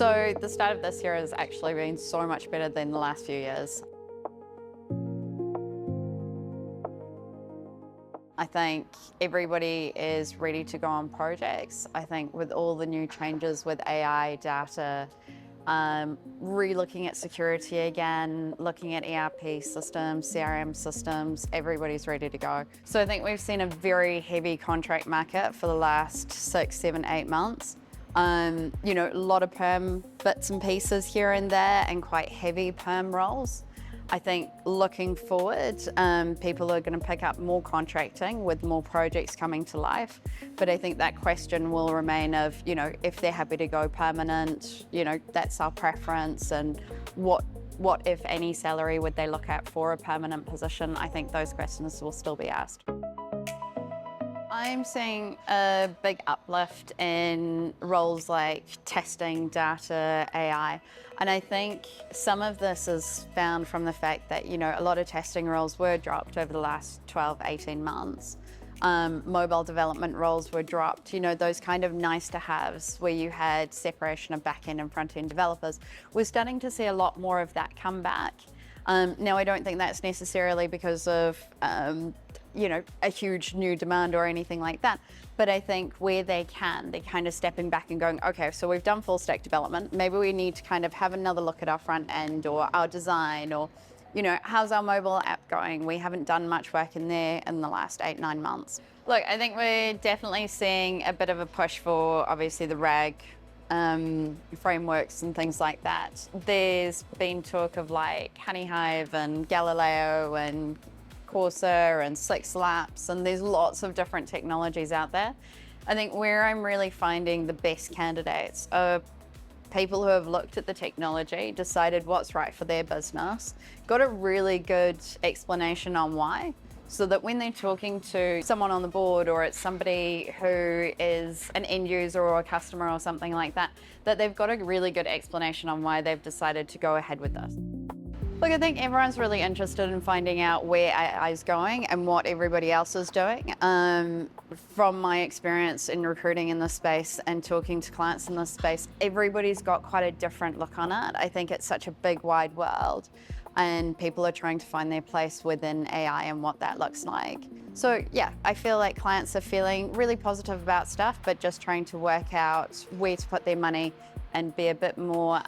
So the start of this year has actually been so much better than the last few years. I think everybody is ready to go on projects. I think with all the new changes with AI, data, re-looking at security again, looking at ERP systems, CRM systems, everybody's ready to go. So I think we've seen a very heavy contract market for the last 6, 7, 8 months. A lot of perm bits and pieces here and there and quite heavy perm roles. I think looking forward, people are going to pick up more contracting with more projects coming to life. But I think that question will remain of, if they're happy to go permanent, that's our preference, and what if any salary would they look at for a permanent position? I think those questions will still be asked. I'm seeing a big uplift in roles like testing, data, AI. And I think some of this is found from the fact that, a lot of testing roles were dropped over the last 12, 18 months. Mobile development roles were dropped, those kind of nice to haves where you had separation of back-end and front-end developers. We're starting to see a lot more of that come back. Now, I don't think that's necessarily because of a huge new demand or anything like that. But I think where they're kind of stepping back and going, okay, so we've done full stack development. Maybe we need to kind of have another look at our front end or our design, or, how's our mobile app going? We haven't done much work in there in the last 8, 9 months. Look, I think we're definitely seeing a bit of a push for obviously the RAG frameworks and things like that. There's been talk of like Honeyhive and Galileo and Corsair and Six Labs, and there's lots of different technologies out there. I think where I'm really finding the best candidates are people who have looked at the technology, decided what's right for their business, got a really good explanation on why, so that when they're talking to someone on the board or it's somebody who is an end user or a customer or something like that, that they've got a really good explanation on why they've decided to go ahead with this. Look, I think everyone's really interested in finding out where AI is going and what everybody else is doing. From my experience in recruiting in this space and talking to clients in this space, everybody's got quite a different look on it. I think it's such a big, wide world, and people are trying to find their place within AI and what that looks like. So yeah, I feel like clients are feeling really positive about stuff, but just trying to work out where to put their money and be a bit more,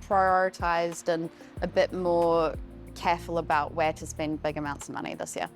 prioritized and a bit more careful about where to spend big amounts of money this year.